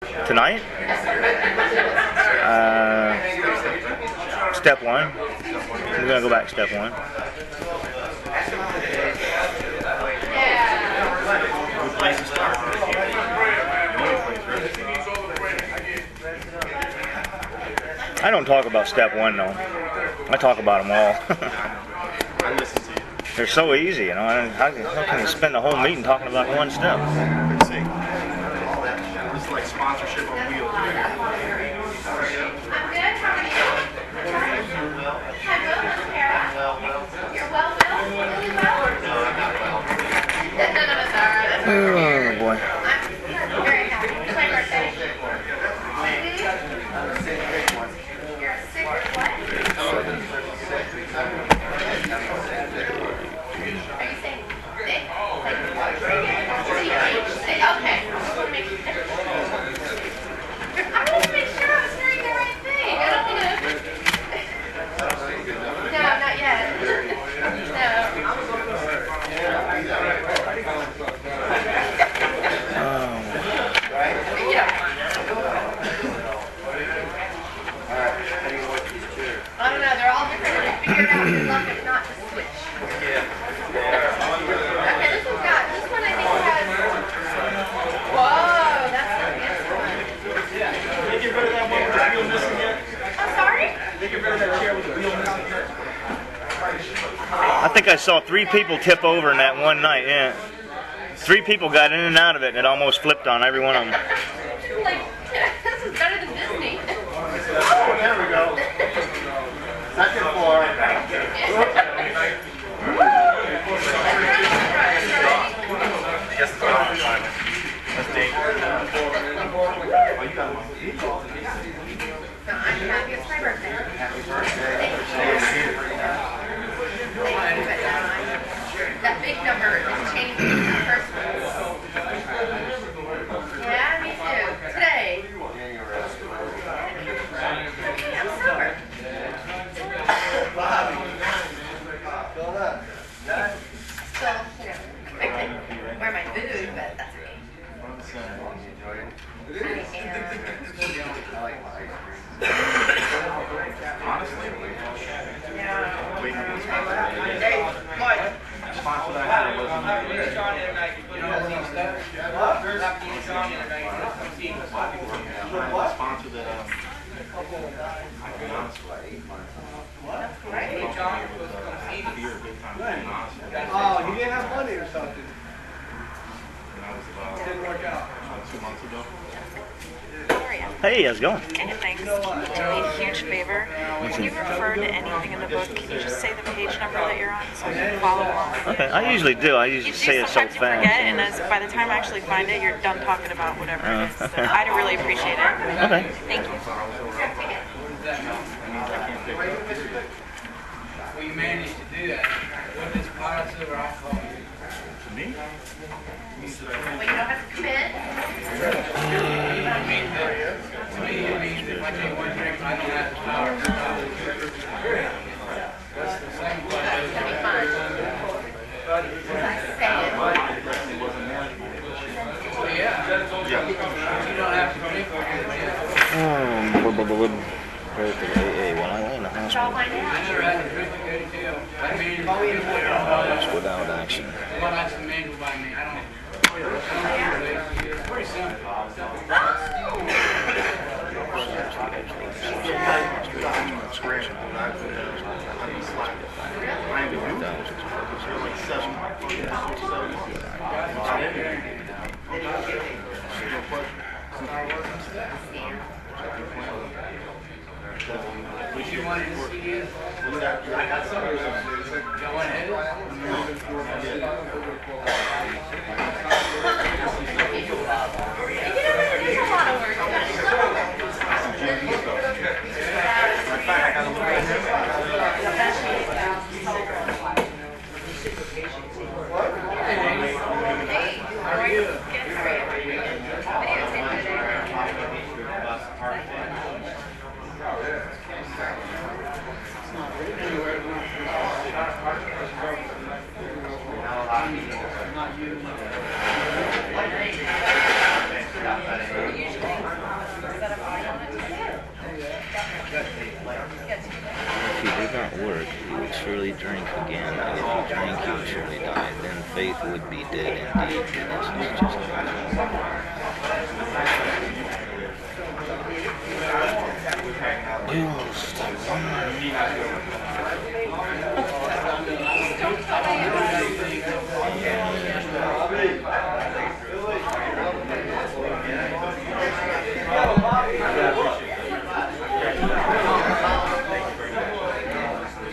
Tonight? Step one. We're gonna go back to step one. I don't talk about step one though. I talk about them all. I listen to you. They're so easy, you know. How can you spend the whole meeting talking about one step? Let's see. This is like sponsorship on wheels. Oh boy. I think I saw 3 people tip over in that one night, yeah. 3 people got in and out of it and it almost flipped on every one of them. Like, this is better than Disney. Oh, there we go. Second floor. Yes, it's on. That's dangerous. Oh, you got one. I'm happy it's my birthday. Happy birthday. That big number is changing the first one. Yeah, me too. Today. I'm sober. Still, you know, I could wear my food, but that's okay. Sponsor that had wasn't sponsor that I can honestly. Oh, you didn't have money or something? That was about Didn't work out. 2 months ago. Hey, how's it going? Okay, thanks. Can you do me a huge favor? When you refer to anything in the book, can you just say the page number that you're on so I can follow along? Okay, I usually do. I usually You say do it so sometimes you forget, fast. and as, by the time I actually find it, you're done talking about whatever it is. So I'd really appreciate it. Okay. Thank you. Well, you managed to do that. What is positive or alcohol? To me? Well, you don't have to commit. To me, it means if I take one drink, I don't have to power. That's the same question. It's gonna be fun. I say it. Well, yeah. You don't have to drink or Well, I lay in the It's all hospital. lined I out. never had to drink a good deal. I mean, Without action. well, that's the manual by me. I don't. It's pretty simple. Would you want to see it? I got some of those. Y'all want to hit There's a lot of work. drink again, and if you drink, you will surely die. Then faith would be dead indeed, for this is just Bill, step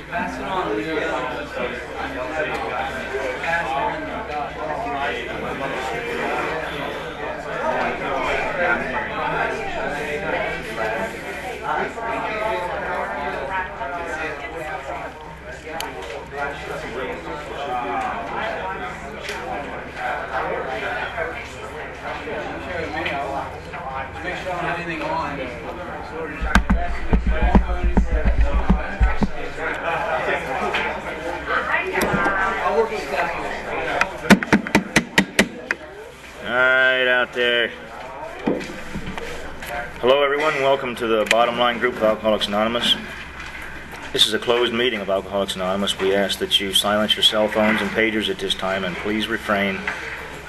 Pass it on. Make sure I don't have anything on. I'll work with Stephanie. Alright, out there. Hello everyone, welcome to the Bottom Line Group of Alcoholics Anonymous. This is a closed meeting of Alcoholics Anonymous. We ask that you silence your cell phones and pagers at this time, and please refrain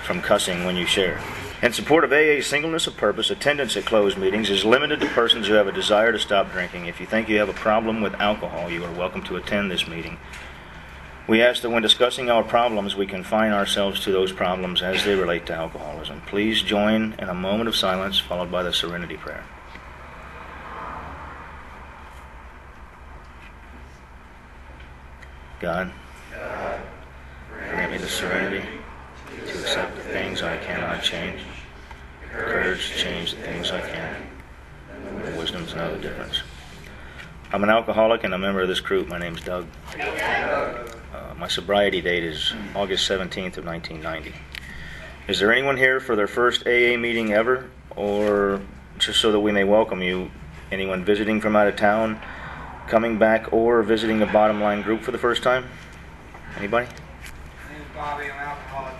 from cussing when you share. In support of AA singleness of purpose, attendance at closed meetings is limited to persons who have a desire to stop drinking. If you think you have a problem with alcohol, you are welcome to attend this meeting. We ask that when discussing our problems, we confine ourselves to those problems as they relate to alcoholism. Please join in a moment of silence, followed by the Serenity Prayer. God, grant me the serenity to accept the things I cannot change, the courage to change the things I can, and the wisdom to know the difference. I'm an alcoholic and a member of this group. My name's Doug. My sobriety date is August 17th of 1990. Is there anyone here for their first AA meeting ever, or just so that we may welcome you, anyone visiting from out of town, coming back, or visiting the Bottom Line Group for the first time? Anybody? My name's Bobby. I'm an alcoholic.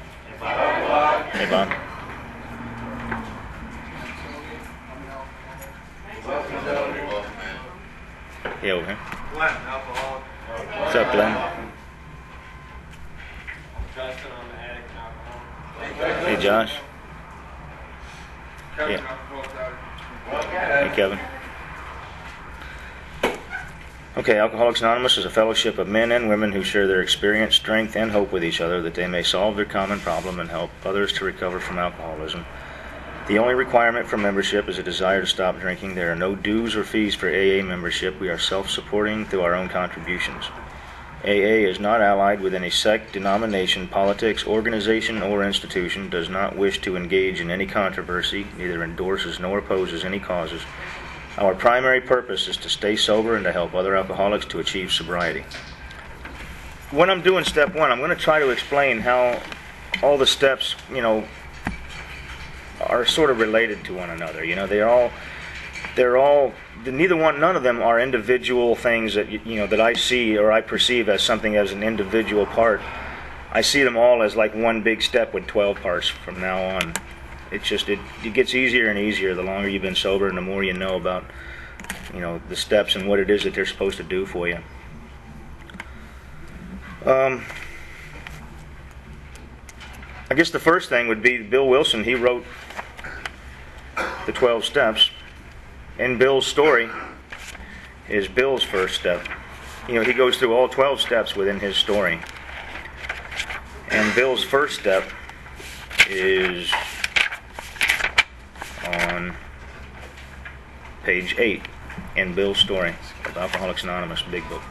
Hey, Bob. Yeah, over here. Glenn, alcoholic. What's up, Glenn? Justin, I'm an addict and alcoholic. Hey, Josh. Kevin, Yeah. alcoholic. Hey, Kevin. Okay, Alcoholics Anonymous is a fellowship of men and women who share their experience, strength, and hope with each other that they may solve their common problem and help others to recover from alcoholism. The only requirement for membership is a desire to stop drinking. There are no dues or fees for AA membership. We are self-supporting through our own contributions. AA is not allied with any sect, denomination, politics, organization, or institution, does not wish to engage in any controversy, neither endorses nor opposes any causes. Our primary purpose is to stay sober and to help other alcoholics to achieve sobriety. When I'm doing step one, I'm going to try to explain how all the steps, are sort of related to one another. None of them are individual things that that I see or I perceive as something as an individual part. I see them all as like one big step with 12 parts from now on. It gets easier and easier the longer you've been sober and the more you know about the steps and what it is that they're supposed to do for you. I guess the first thing would be Bill Wilson. He wrote the 12 steps. In Bill's story is Bill's first step. He goes through all 12 steps within his story. And Bill's first step is on page 8 in Bill's story of Alcoholics Anonymous, Big Book.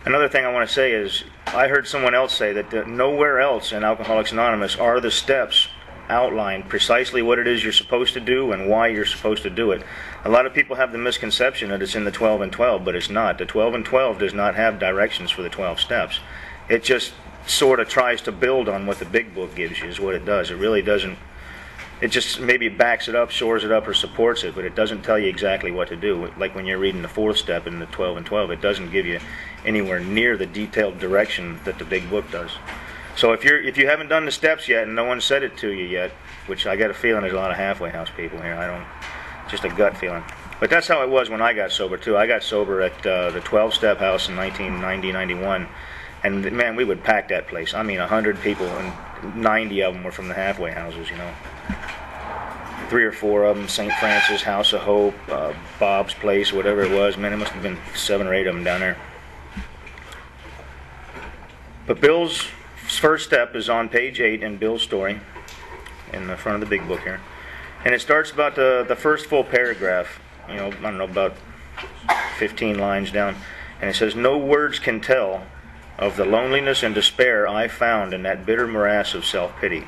Another thing I want to say is I heard someone else say that nowhere else in Alcoholics Anonymous are the steps outlined precisely what it is you're supposed to do and why you're supposed to do it. A lot of people have the misconception that it's in the 12 and 12, but it's not. The 12 and 12 does not have directions for the 12 steps. It just sort of tries to build on what the Big Book gives you is what it does. It really doesn't. It just maybe backs it up, shores it up, or supports it, but it doesn't tell you exactly what to do. Like when you're reading the 4th step in the 12 and 12, it doesn't give you anywhere near the detailed direction that the Big Book does. So if you haven't done the steps yet and no one said it to you yet, which I got a feeling there's a lot of halfway house people here. just a gut feeling. But that's how it was when I got sober too. I got sober at the 12-step house in 1990-91, and man, we would pack that place. I mean, 100 people, and 90 of them were from the halfway houses, you know. 3 or 4 of them, St. Francis, House of Hope, Bob's Place, whatever it was. Man, it must have been 7 or 8 of them down there. But Bill's first step is on page 8 in Bill's story, in the front of the big book here. And it starts about the first full paragraph, you know, I don't know, about 15 lines down. And it says, "No words can tell of the loneliness and despair I found in that bitter morass of self-pity.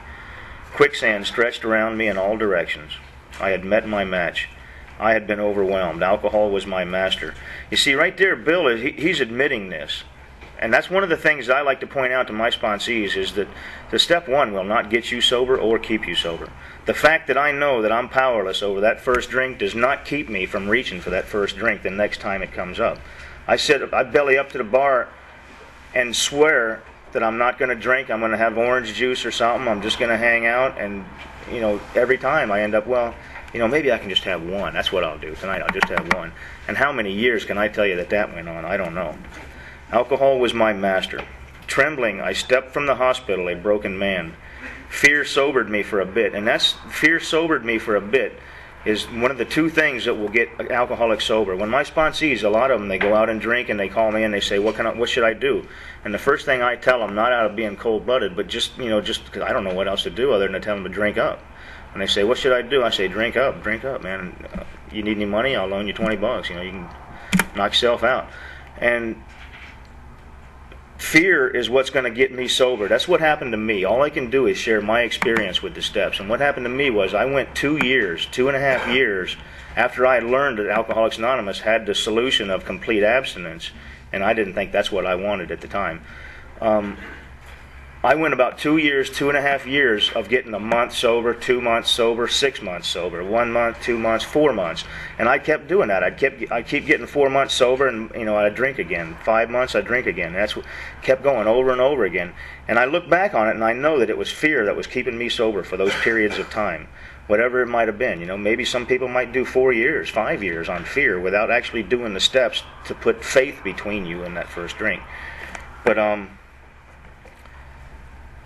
Quicksand stretched around me in all directions. I had met my match. I had been overwhelmed. Alcohol was my master." You see, right there, Bill, he's admitting this. And that's one of the things I like to point out to my sponsees, is that the step 1 will not get you sober or keep you sober. The fact that I know that I'm powerless over that first drink does not keep me from reaching for that first drink the next time it comes up. I belly up to the bar and swear that I'm not going to drink. I'm going to have orange juice or something. I'm just going to hang out. And, you know, every time I end up, well, you know, maybe I can just have one. That's what I'll do tonight. I'll just have one. And how many years can I tell you that went on? I don't know. Alcohol was my master. Trembling, I stepped from the hospital a broken man. Fear sobered me for a bit. And fear sobered me for a bit is one of the 2 things that will get alcoholics sober. When my sponsees, a lot of them, they go out and drink, and they call me and they say, what should I do? And the first thing I tell them, not out of being cold-blooded, but just because I don't know what else to do other than to tell them to drink up. And they say, "What should I do?" I say, drink up, man. You need any money? I'll loan you $20. You know, you can knock yourself out. And fear is what's going to get me sober. That's what happened to me. All I can do is share my experience with the steps. And what happened to me was I went 2.5 years, after I had learned that Alcoholics Anonymous had the solution of complete abstinence, and I didn't think that's what I wanted at the time. I went about 2.5 years of getting a month sober, 2 months sober, 6 months sober, 1 month, 2 months, 4 months, and I kept doing that. I'd keep getting 4 months sober, and I'd drink again. 5 months, I'd drink again. That's what kept going over and over again. And I look back on it, and I know that it was fear that was keeping me sober for those periods of time, whatever it might have been. Maybe some people might do 4 years, 5 years on fear without actually doing the steps to put faith between you and that first drink. But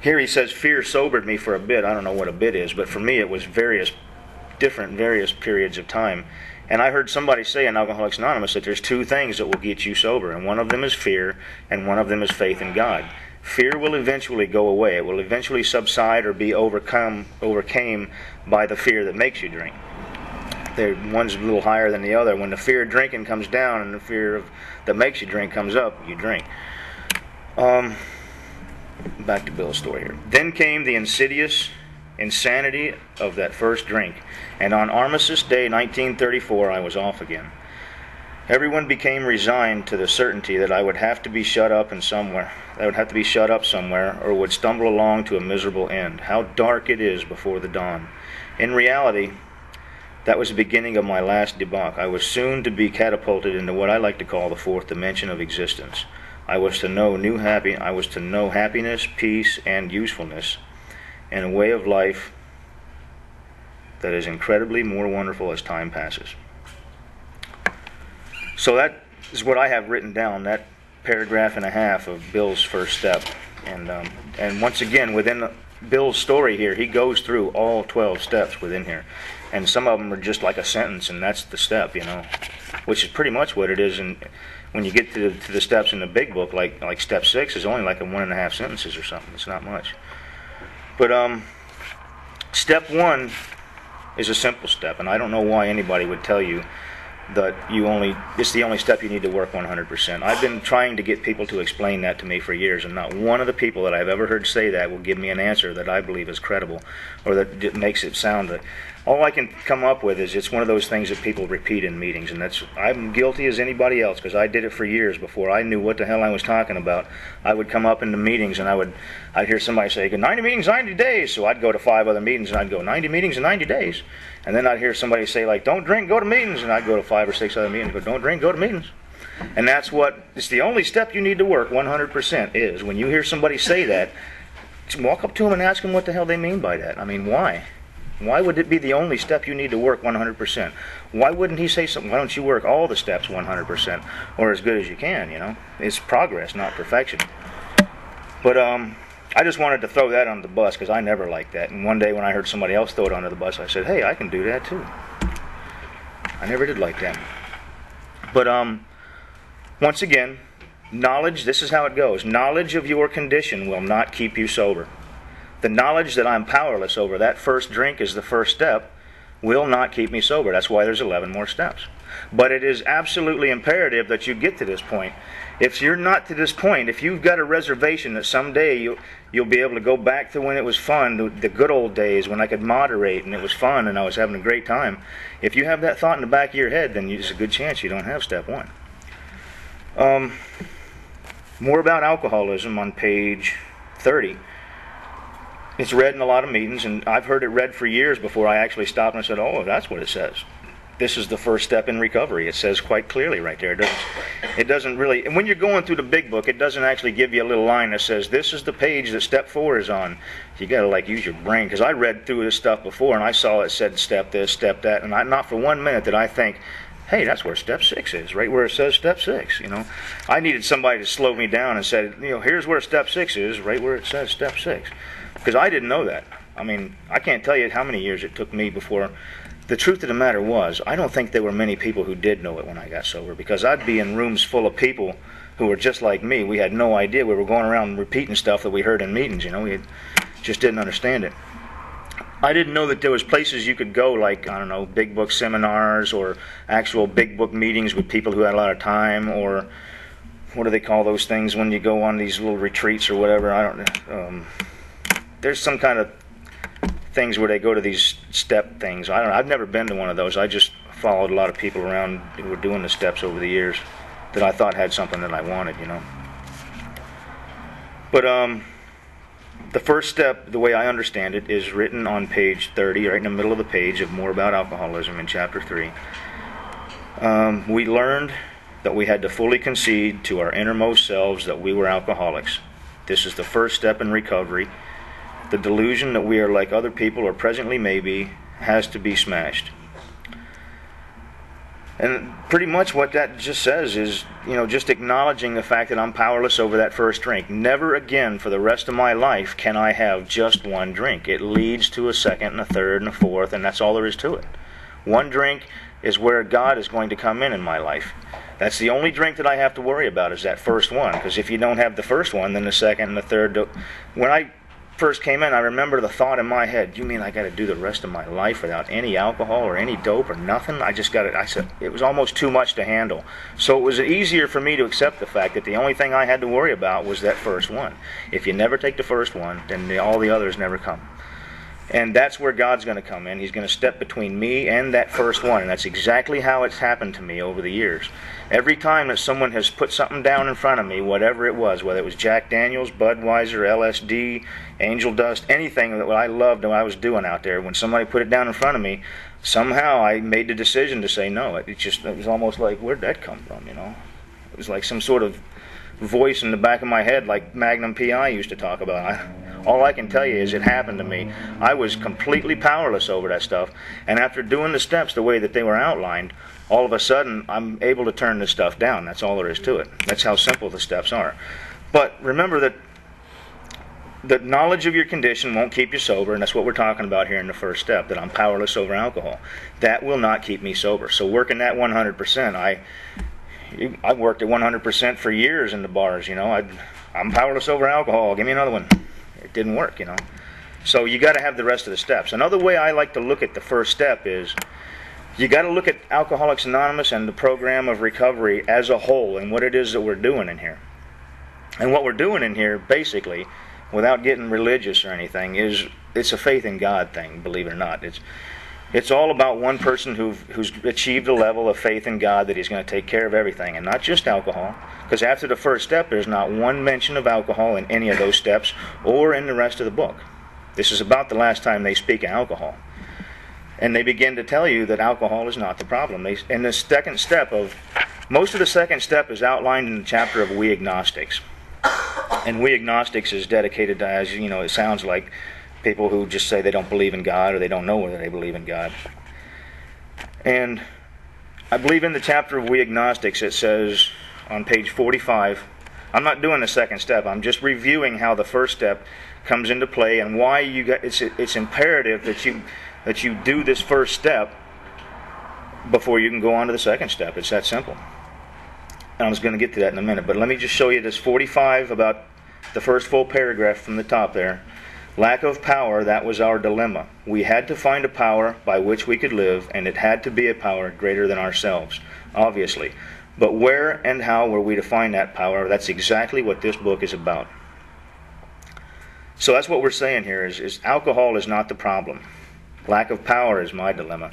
here he says, fear sobered me for a bit. I don't know what a bit is, but for me it was various periods of time. And I heard somebody say in Alcoholics Anonymous that there's 2 things that will get you sober, and one of them is fear, and one of them is faith in God. Fear will eventually go away. It will eventually subside or be overcame by the fear that makes you drink. One's a little higher than the other. When the fear of drinking comes down and the fear that makes you drink comes up, you drink. Back to Bill's story here. Then came the insidious insanity of that first drink, and on Armistice Day 1934 I was off again. Everyone became resigned to the certainty that I would have to be shut up somewhere, or would stumble along to a miserable end. How dark it is before the dawn. In reality, that was the beginning of my last debauch. I was soon to be catapulted into what I like to call the 4th dimension of existence. I was to know happiness, peace, and usefulness, and a way of life that is incredibly more wonderful as time passes. So that is what I have written down, that paragraph and a half of Bill's first step. And once again, within Bill's story here, he goes through all 12 steps within here. And some of them are just like a sentence, and that's the step, which is pretty much what it is. And when you get to the steps in the big book, like step 6 is only like a 1.5 sentences or something. It's not much. But step 1 is a simple step, and I don't know why anybody would tell you that it's the only step you need to work 100%. I've been trying to get people to explain that to me for years, and not one of the people that I've ever heard say that will give me an answer that I believe is credible, or that makes it sound that. All I can come up with is it's one of those things that people repeat in meetings, and I'm guilty as anybody else, because I did it for years before I knew what the hell I was talking about. I would come up into meetings, and I'd hear somebody say, 90 meetings, 90 days. So I'd go to 5 other meetings, and I'd go, 90 meetings in 90 days. And then I'd hear somebody say, don't drink, go to meetings. And I'd go to 5 or 6 other meetings, go, don't drink, go to meetings. And it's the only step you need to work 100% is when you hear somebody say that, walk up to them and ask them what the hell they mean by that. I mean, why? Why would it be the only step you need to work 100%? Why wouldn't he say something? Why don't you work all the steps 100% or as good as you can, you know? It's progress, not perfection. But I just wanted to throw that under the bus because I never liked that. And one day when I heard somebody else throw it under the bus, I said, hey, I can do that too. I never did like that. But once again, knowledge, this is how it goes. Knowledge of your condition will not keep you sober. The knowledge that I'm powerless over that first drink is the first step will not keep me sober. That's why there's 11 more steps. But it is absolutely imperative that you get to this point. If you're not to this point, if you've got a reservation that someday you'll be able to go back to when it was fun, the good old days when I could moderate and it was fun and I was having a great time, if you have that thought in the back of your head, then there's a good chance you don't have step 1. More about alcoholism on page 30. It's read in a lot of meetings, and I've heard it read for years before I actually stopped and said, oh, that's what it says. This is the first step in recovery. It says quite clearly right there. It doesn't really, and when you're going through the big book, it doesn't actually give you a little line that says, this is the page that step 4 is on. You got to use your brain, because I read through this stuff before, and I saw it said step this, step that, and not for 1 minute did I think, hey, that's where step 6 is, right where it says step 6, I needed somebody to slow me down and said, here's where step 6 is, right where it says step 6. Because I didn't know that. I mean, I can't tell you how many years it took me before. The truth of the matter was, I don't think there were many people who did know it when I got sober, because I'd be in rooms full of people who were just like me. We had no idea. We were going around repeating stuff that we heard in meetings, we just didn't understand it. I didn't know that there was places you could go, like, I don't know, big book seminars or actual big book meetings with people who had a lot of time, or what do they call those things when you go on these little retreats or whatever? I don't know. There's some kind of things where they go to these step things. I don't know. I've never been to one of those. I just followed a lot of people around who were doing the steps over the years that I thought had something that I wanted, But the first step, the way I understand it, is written on page 30, right in the middle of the page of More About Alcoholism in chapter 3. We learned that we had to fully concede to our innermost selves that we were alcoholics. This is the first step in recovery. The delusion that we are like other people, or presently may be, has to be smashed. And pretty much what that just says is, just acknowledging the fact that I'm powerless over that first drink. Never again for the rest of my life can I have just one drink. It leads to a second and a third and a fourth, and that's all there is to it. One drink is where God is going to come in my life. That's the only drink that I have to worry about, is that first one. Because if you don't have the first one, then the second and the third. When I first came in, I remember the thought in my head, you mean I got to do the rest of my life without any alcohol or any dope or nothing? I just got it. I said, it was almost too much to handle. So it was easier for me to accept the fact that the only thing I had to worry about was that first one. If you never take the first one, then all the others never come. And that's where God's going to come in. He's going to step between me and that first one. And that's exactly how it's happened to me over the years. Every time that someone has put something down in front of me, whatever it was, whether it was Jack Daniels, Budweiser, LSD, Angel Dust, anything that I loved that I was doing out there, when somebody put it down in front of me, somehow I made the decision to say no. It was almost like, where'd that come from, It was like some sort of voice in the back of my head, like Magnum P.I. used to talk about. All I can tell you is it happened to me. I was completely powerless over that stuff. And after doing the steps the way that they were outlined, all of a sudden I'm able to turn this stuff down. That's all there is to it. That's how simple the steps are. But remember that the knowledge of your condition won't keep you sober, and that's what we're talking about here in the first step, that I'm powerless over alcohol. That will not keep me sober. So working that 100%, I worked at 100% for years in the bars, I'm powerless over alcohol. Give me another one. It didn't work, So you got to have the rest of the steps. Another way I like to look at the first step is you got to look at Alcoholics Anonymous and the program of recovery as a whole and what it is that we're doing in here. And what we're doing in here, basically, without getting religious or anything, is it's a faith in God thing, believe it or not. It's all about one person who's achieved a level of faith in God that he's going to take care of everything, and not just alcohol. Because after the first step, there's not one mention of alcohol in any of those steps or in the rest of the book. This is about the last time they speak of alcohol. And they begin to tell you that alcohol is not the problem. In the second step most of the second step is outlined in the chapter of We Agnostics. And We Agnostics is dedicated to, as it sounds like, people who just say they don't believe in God or they don't know whether they believe in God. And I believe in the chapter of We Agnostics it says on page 45, I'm not doing the second step, I'm just reviewing how the first step comes into play and why it's imperative that you do this first step before you can go on to the second step. It's that simple. And I was going to get to that in a minute, but let me just show you this 45, about the first full paragraph from the top there. Lack of power, that was our dilemma. We had to find a power by which we could live, and it had to be a power greater than ourselves, obviously. But where and how were we to find that power? That's exactly what this book is about. So that's what we're saying here, is alcohol is not the problem. Lack of power is my dilemma.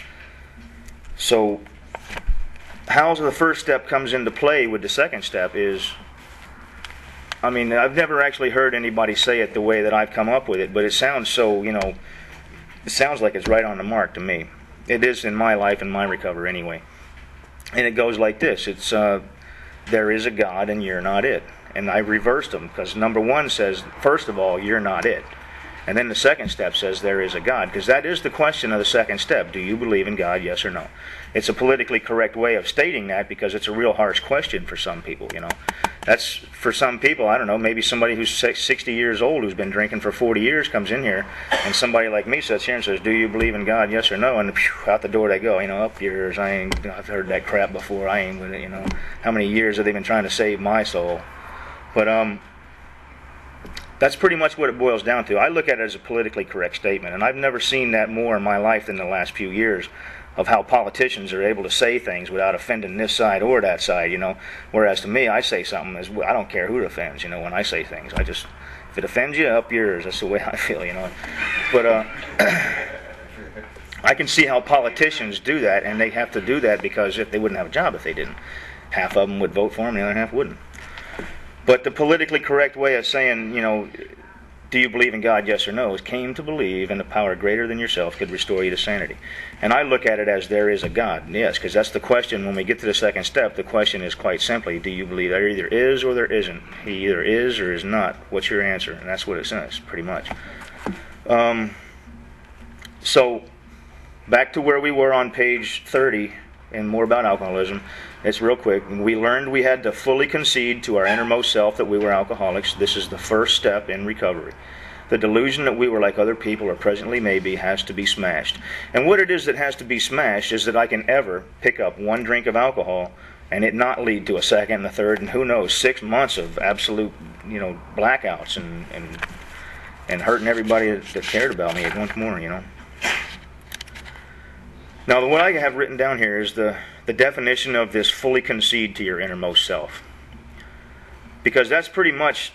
So how the first step comes into play with the second step is, I mean, I've never actually heard anybody say it the way that I've come up with it, but it sounds so, it sounds like it's right on the mark to me. It is in my life and my recovery anyway. And it goes like this. It's, there is a God and you're not it. And I reversed them because number one says, first of all, you're not it. And then the second step says there is a God, because that is the question of the second step. Do you believe in God, yes or no? It's a politically correct way of stating that because it's a real harsh question for some people, That's, for some people, I don't know, maybe somebody who's 60 years old who's been drinking for 40 years comes in here, and somebody like me sits here and says, do you believe in God, yes or no? And phew, out the door they go, up yours, I've heard that crap before, I ain't with it, How many years have they been trying to save my soul? But, that's pretty much what it boils down to. I look at it as a politically correct statement, and I've never seen that more in my life than the last few years of how politicians are able to say things without offending this side or that side, Whereas to me, I say something I don't care who it offends, when I say things. If it offends you, up yours. That's the way I feel, But I can see how politicians do that, and they have to do that because if they wouldn't have a job if they didn't. Half of them would vote for them, the other half wouldn't. But the politically correct way of saying, do you believe in God, yes or no, is came to believe in a power greater than yourself could restore you to sanity. And I look at it as there is a God, yes, because that's the question. When we get to the second step, the question is quite simply, do you believe there either is or there isn't? He either is or is not. What's your answer? And that's what it says, pretty much. So, back to where we were on page 30, and more about alcoholism. It's real quick. We learned we had to fully concede to our innermost self that we were alcoholics. This is the first step in recovery. The delusion that we were like other people or presently may be has to be smashed. And what it is that has to be smashed is that I can ever pick up one drink of alcohol and it not lead to a second and a third and who knows, 6 months of absolute, blackouts and hurting everybody that cared about me at once more, Now, what I have written down here is the definition of this fully concede to your innermost self. Because that's pretty much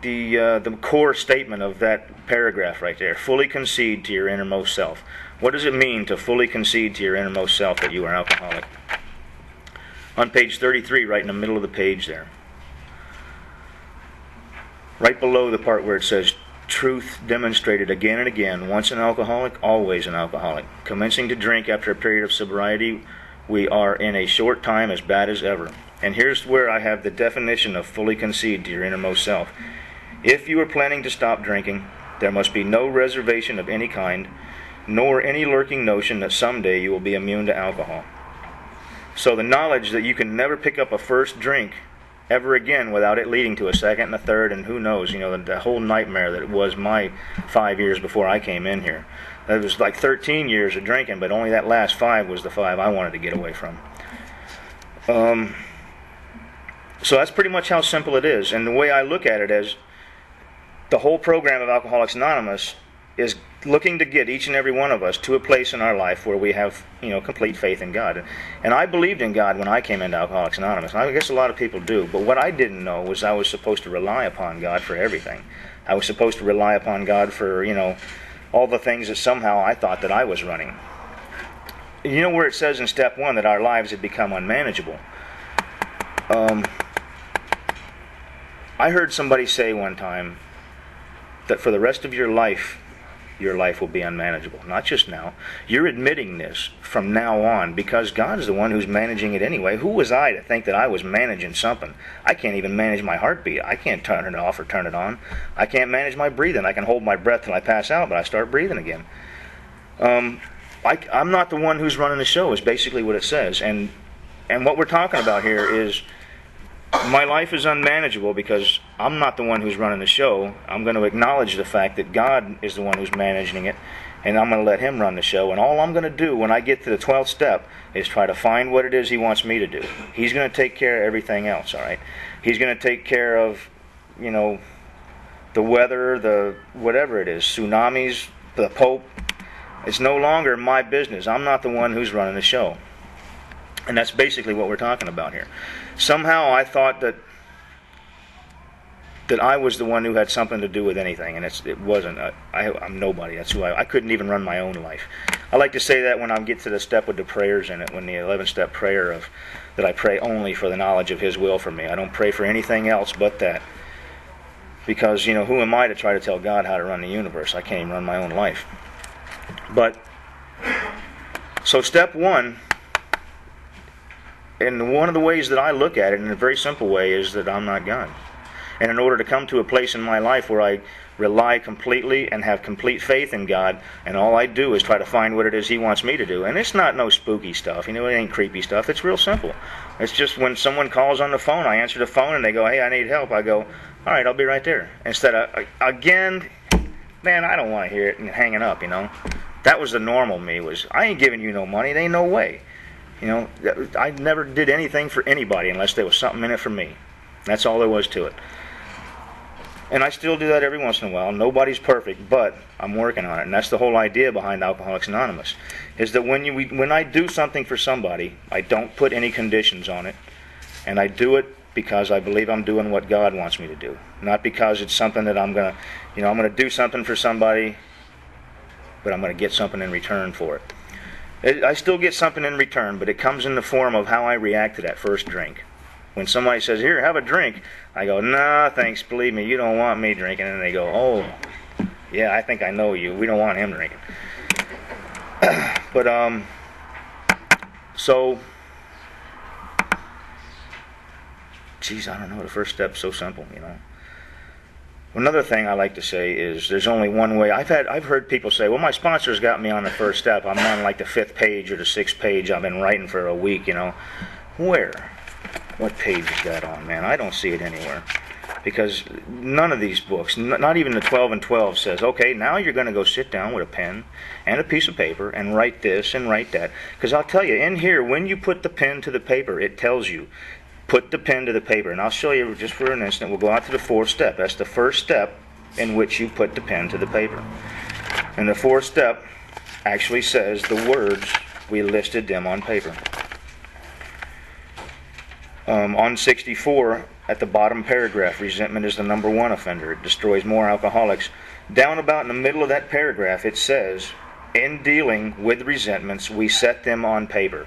the core statement of that paragraph right there. Fully concede to your innermost self. What does it mean to fully concede to your innermost self that you are alcoholic? On page 33, right in the middle of the page there. Right below the part where it says, truth demonstrated again and again, once an alcoholic, always an alcoholic. Commencing to drink after a period of sobriety, we are in a short time as bad as ever. And here's where I have the definition of fully concede to your innermost self. If you are planning to stop drinking, there must be no reservation of any kind, nor any lurking notion that someday you will be immune to alcohol. So the knowledge that you can never pick up a first drink ever again without it leading to a second and a third, and who knows, the whole nightmare that it was my 5 years before I came in here. It was like 13 years of drinking, but only that last 5 was the 5 I wanted to get away from. So that's pretty much how simple it is. And the way I look at it is, the whole program of Alcoholics Anonymous is looking to get each and every one of us to a place in our life where we have, complete faith in God. And I believed in God when I came into Alcoholics Anonymous. And I guess a lot of people do. But what I didn't know was I was supposed to rely upon God for everything. I was supposed to rely upon God for, all the things that somehow I thought that I was running. Where it says in step 1 that our lives had become unmanageable. I heard somebody say one time that for the rest of your life, your life will be unmanageable. Not just now. You're admitting this from now on because God's the one who's managing it anyway. Who was I to think that I was managing something? I can't even manage my heartbeat. I can't turn it off or turn it on. I can't manage my breathing. I can hold my breath till I pass out, but I start breathing again. I'm not the one who's running the show is basically what it says. And what we're talking about here is my life is unmanageable because I'm not the one who's running the show. I'm going to acknowledge the fact that God is the one who's managing it, and I'm going to let Him run the show. And all I'm going to do when I get to the 12th step is try to find what it is He wants me to do. He's going to take care of everything else, all right? He's going to take care of, the weather, the whatever it is, tsunamis, the Pope. It's no longer my business. I'm not the one who's running the show. And that's basically what we're talking about here. Somehow I thought that I was the one who had something to do with anything, and it wasn't. I'm nobody. That's who I couldn't even run my own life. I like to say that when I get to the step with the prayers in it, when the 11th-step prayer that I pray only for the knowledge of His will for me. I don't pray for anything else but that. Because, who am I to try to tell God how to run the universe? I can't even run my own life. But, so step 1, and one of the ways that I look at it in a very simple way is that I'm not God. And in order to come to a place in my life where I rely completely and have complete faith in God, and all I do is try to find what it is He wants me to do. And it's not no spooky stuff, it ain't creepy stuff. It's real simple. It's just when someone calls on the phone, I answer the phone and they go, hey, I need help. I go, all right, I'll be right there. Instead of, again, man, I don't want to hear it and hanging up, That was the normal me, was, I ain't giving you no money. There ain't no way. I never did anything for anybody unless there was something in it for me. That's all there was to it. And I still do that every once in a while. Nobody's perfect, but I'm working on it. And that's the whole idea behind Alcoholics Anonymous, is that when I do something for somebody, I don't put any conditions on it. And I do it because I believe I'm doing what God wants me to do. Not because it's something that I'm going to do something for somebody, but I'm going to get something in return for it. I still get something in return, but it comes in the form of how I react to that first drink. When somebody says, here, have a drink, I go, nah, thanks, believe me, you don't want me drinking. And they go, oh, yeah, I think I know you. We don't want him drinking. But, so, geez, I don't know, the first step's so simple, Another thing I like to say is there's only one way. I've heard people say, well, my sponsor's got me on the first step. I'm on like the 5th page or the 6th page. I've been writing for a week, Where? What page is that on, man? I don't see it anywhere. Because none of these books, not even the 12 and 12 says, okay, now you're going to go sit down with a pen and a piece of paper and write this and write that. Because I'll tell you, in here, when you put the pen to the paper, it tells you, put the pen to the paper. And I'll show you just for an instant. We'll go out to the 4th step. That's the first step in which you put the pen to the paper. And the 4th step actually says the words, we listed them on paper. On 64, at the bottom paragraph, resentment is the number 1 offender. It destroys more alcoholics. Down about in the middle of that paragraph, it says, in dealing with resentments, we set them on paper.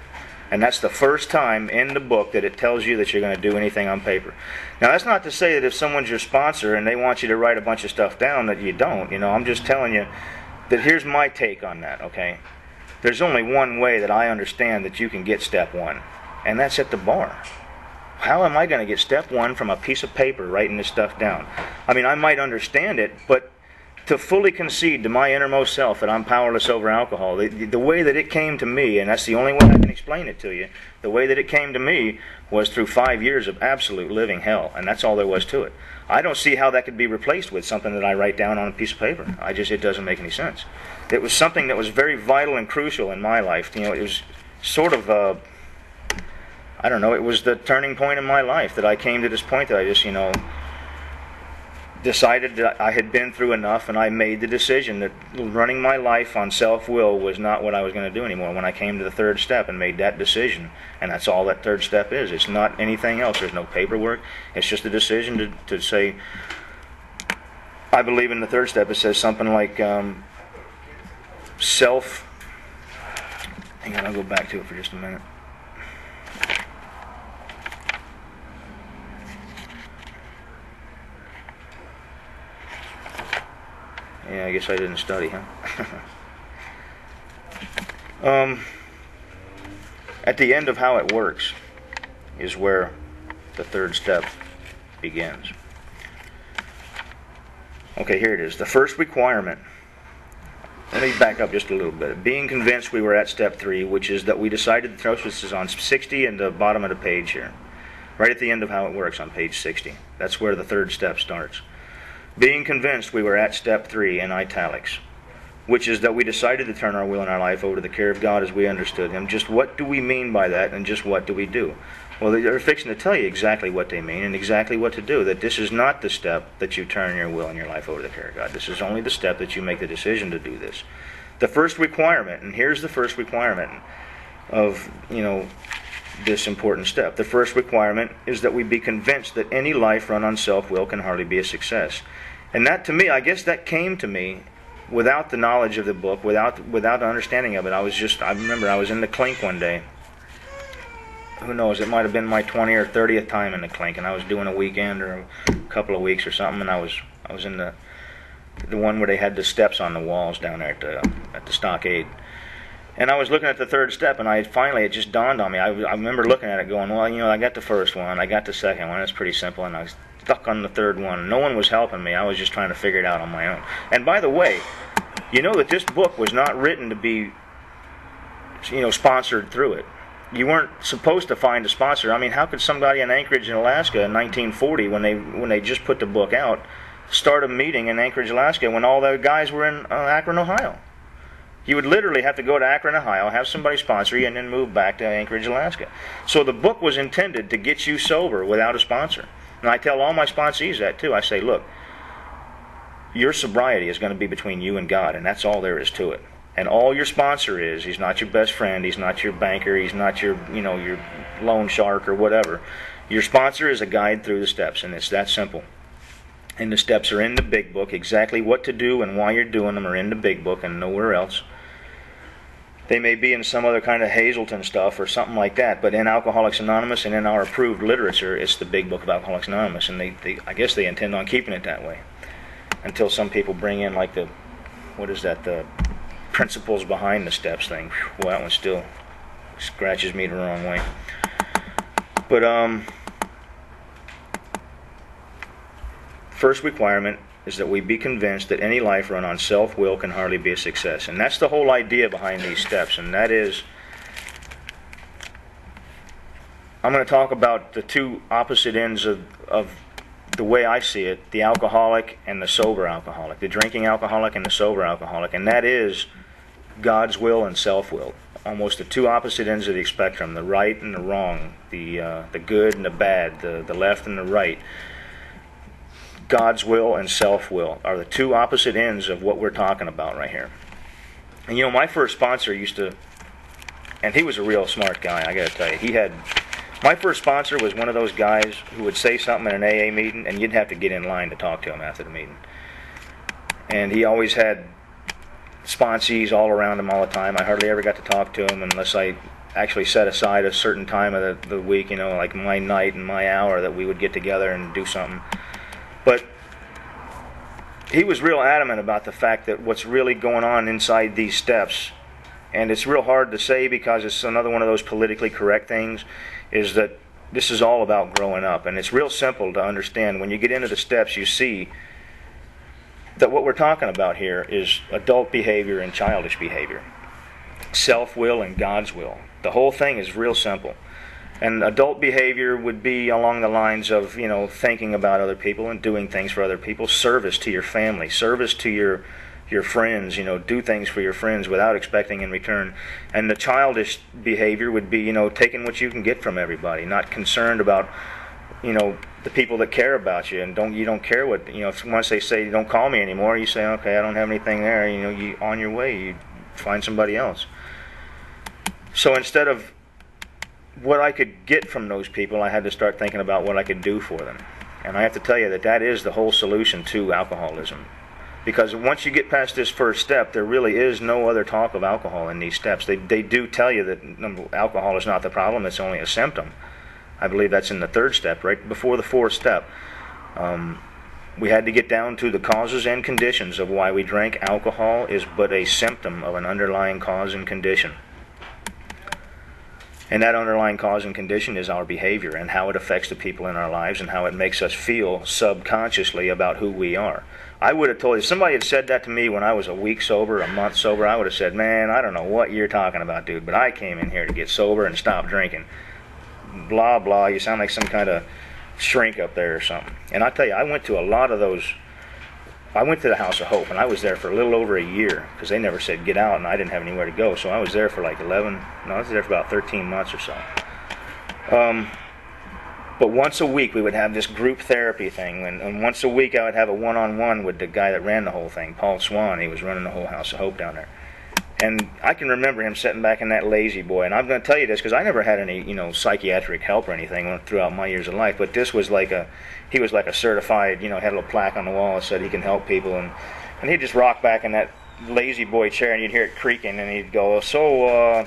And that's the first time in the book that it tells you that you're going to do anything on paper. Now, that's not to say that if someone's your sponsor and they want you to write a bunch of stuff down that you don't. I'm just telling you that here's my take on that, okay? There's only one way that I understand that you can get step 1, and that's at the bar. How am I going to get step 1 from a piece of paper writing this stuff down? I mean, I might understand it, but to fully concede to my innermost self that I'm powerless over alcohol, the way that it came to me, and that's the only way I can explain it to you, the way that it came to me was through 5 years of absolute living hell, and that's all there was to it. I don't see how that could be replaced with something that I write down on a piece of paper. It doesn't make any sense. It was something that was very vital and crucial in my life. It was sort of I don't know, it was the turning point in my life that I came to this point that I just, decided that I had been through enough, and I made the decision that running my life on self-will was not what I was going to do anymore when I came to the 3rd step and made that decision. And that's all that 3rd step is. It's not anything else. There's no paperwork. It's just a decision to say, I believe in the 3rd step it says something like self... Hang on, I'll go back to it for just a minute. Yeah, I guess I didn't study, huh? At the end of how it works is where the third step begins. Okay, here it is. The first requirement. Let me back up just a little bit. Being convinced, we were at step 3, which is that we decided, this is on 60 and the bottom of the page here. Right at the end of how it works on page 60. That's where the third step starts. Being convinced, we were at step 3 in italics, which is that we decided to turn our will and our life over to the care of God as we understood Him. Just what do we mean by that, and just what do we do? Well, they're fixing to tell you exactly what they mean and exactly what to do. That this is not the step that you turn your will and your life over to the care of God. This is only the step that you make the decision to do this. The first requirement, and here's the first requirement of, this important step. The first requirement is that we be convinced that any life run on self-will can hardly be a success. And that, to me, I guess that came to me without the knowledge of the book, without the understanding of it. I remember I was in the Clink one day. Who knows, it might have been my 20th or 30th time in the Clink, and I was doing a weekend or a couple of weeks or something, and I was in the one where they had the steps on the walls down there at the stockade. And I was looking at the third step, and it just dawned on me. I remember looking at it going, well, I got the first one, I got the second one, it's pretty simple, and I was stuck on the third one. No one was helping me. I was just trying to figure it out on my own. And by the way, you know that this book was not written to be, sponsored through it. You weren't supposed to find a sponsor. I mean, how could somebody in Anchorage, in Alaska in 1940, when they just put the book out, start a meeting in Anchorage, Alaska, when all the guys were in Akron, Ohio? You would literally have to go to Akron, Ohio, have somebody sponsor you, and then move back to Anchorage, Alaska. So the book was intended to get you sober without a sponsor. And I tell all my sponsees that too. I say, look, your sobriety is going to be between you and God, and that's all there is to it. And all your sponsor is, he's not your best friend, he's not your banker, he's not your, your loan shark or whatever. Your sponsor is a guide through the steps, and it's that simple. And the steps are in the big book. Exactly what to do and why you're doing them are in the big book and nowhere else. They may be in some other kind of Hazelton stuff or something like that, but in Alcoholics Anonymous and in our approved literature, it's the big book of Alcoholics Anonymous, and I guess they intend on keeping it that way until some people bring in like the principles behind the steps thing. Well, that one still scratches me the wrong way. But first requirement is that we be convinced that any life run on self-will can hardly be a success. And that's the whole idea behind these steps. And that is, I'm going to talk about the two opposite ends of the way I see it, the alcoholic and the sober alcoholic, the drinking alcoholic and the sober alcoholic. And that is God's will and self-will. Almost the two opposite ends of the spectrum, the right and the wrong, the good and the bad, the left and the right. God's will and self-will are the two opposite ends of what we're talking about right here. And my first sponsor used to, and he was a real smart guy, I got to tell you. My first sponsor was one of those guys who would say something in an AA meeting, and you'd have to get in line to talk to him after the meeting. And he always had sponsees all around him all the time. I hardly ever got to talk to him unless I actually set aside a certain time of the week, like my night and my hour, that we would get together and do something. But he was real adamant about the fact that what's really going on inside these steps, and it's real hard to say because it's another one of those politically correct things, is that this is all about growing up. And it's real simple to understand. When you get into the steps, you see that what we're talking about here is adult behavior and childish behavior. Self-will and God's will. The whole thing is real simple. And adult behavior would be along the lines of, thinking about other people and doing things for other people, service to your family, service to your friends, do things for your friends without expecting in return. And the childish behavior would be, taking what you can get from everybody, not concerned about, the people that care about you, and you don't care what, once they say, don't call me anymore, you say, okay, I don't have anything there, you on your way, you find somebody else. So instead of what I could get from those people, I had to start thinking about what I could do for them. And I have to tell you that is the whole solution to alcoholism. Because once you get past this first step, there really is no other talk of alcohol in these steps. They do tell you that alcohol is not the problem, it's only a symptom. I believe that's in the third step, right before the fourth step. We had to get down to the causes and conditions of why we drank. Alcohol is but a symptom of an underlying cause and condition. And that underlying cause and condition is our behavior and how it affects the people in our lives and how it makes us feel subconsciously about who we are. I would have told you, if somebody had said that to me when I was a week sober, a month sober, I would have said, man, I don't know what you're talking about, dude, but I came in here to get sober and stop drinking. Blah, blah, you sound like some kind of shrink up there or something. And I tell you, I went to a lot of those. I went to the House of Hope, and I was there for a little over a year because they never said get out, and I didn't have anywhere to go. So I was there for like I was there for about 13 months or so. But once a week we would have this group therapy thing, and once a week I would have a one-on-one with the guy that ran the whole thing, Paul Swan. He was running the whole House of Hope down there. And I can remember him sitting back in that lazy boy. And I'm going to tell you this because I never had any, psychiatric help or anything throughout my years of life. But this was he was like a certified, had a little plaque on the wall that said he can help people. And he'd just rock back in that lazy boy chair and you'd hear it creaking. And he'd go, so,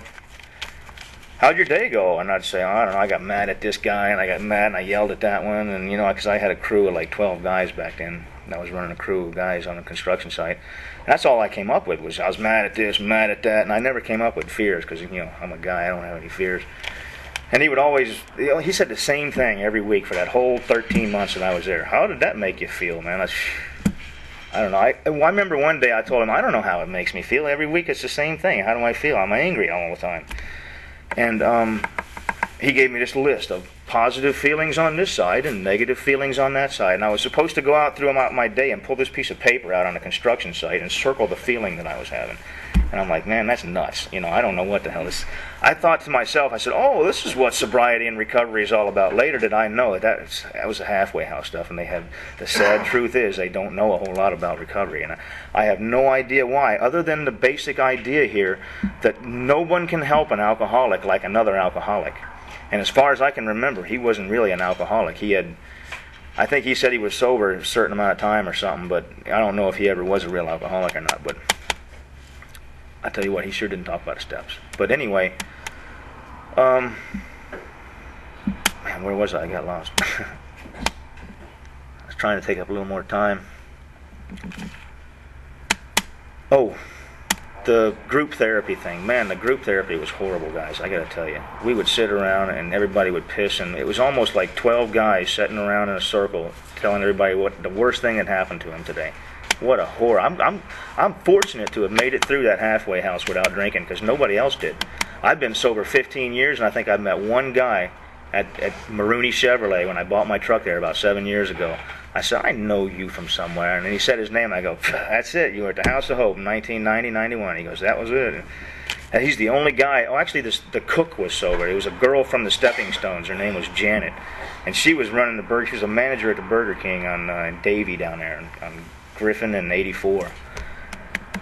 how'd your day go? And I'd say, I don't know, I got mad at this guy and I got mad and I yelled at that one. And, because I had a crew of like 12 guys back then. I was running a crew of guys on a construction site. That's all I came up with was I was mad at this, mad at that, and I never came up with fears because, I'm a guy, I don't have any fears. And he would always, he said the same thing every week for that whole 13 months that I was there. How did that make you feel, man? I don't know. I remember one day I told him, I don't know how it makes me feel. Every week it's the same thing. How do I feel? I'm angry all the time. And he gave me this list of positive feelings on this side and negative feelings on that side. And I was supposed to go out throughout my day and pull this piece of paper out on a construction site and circle the feeling that I was having. And I'm like, man, that's nuts. I don't know what the hell this. I thought to myself, I said, oh, this is what sobriety and recovery is all about. Later did I know that was a halfway house stuff. And the sad truth is they don't know a whole lot about recovery. And I have no idea why, other than the basic idea here that no one can help an alcoholic like another alcoholic. And as far as I can remember, he wasn't really an alcoholic. I think he said he was sober a certain amount of time or something, but I don't know if he ever was a real alcoholic or not. But I tell you what, he sure didn't talk about steps. But anyway, man, where was I? I got lost. I was trying to take up a little more time. Oh, the group therapy thing. Man, the group therapy was horrible, guys. I got to tell you. We would sit around and everybody would piss, and it was almost like 12 guys sitting around in a circle telling everybody what the worst thing had happened to them today. What a horror. I'm fortunate to have made it through that halfway house without drinking because nobody else did. I've been sober 15 years, and I think I've met one guy at Maroney Chevrolet when I bought my truck there about 7 years ago. I said, I know you from somewhere. And then he said his name. I go, that's it. You were at the House of Hope in 1990, 91. He goes, that was it. And he's the only guy. Oh, actually, the cook was sober. It was a girl from the Stepping Stones. Her name was Janet. And she was running the burger. She was a manager at the Burger King on Davie down there on Griffin and 84.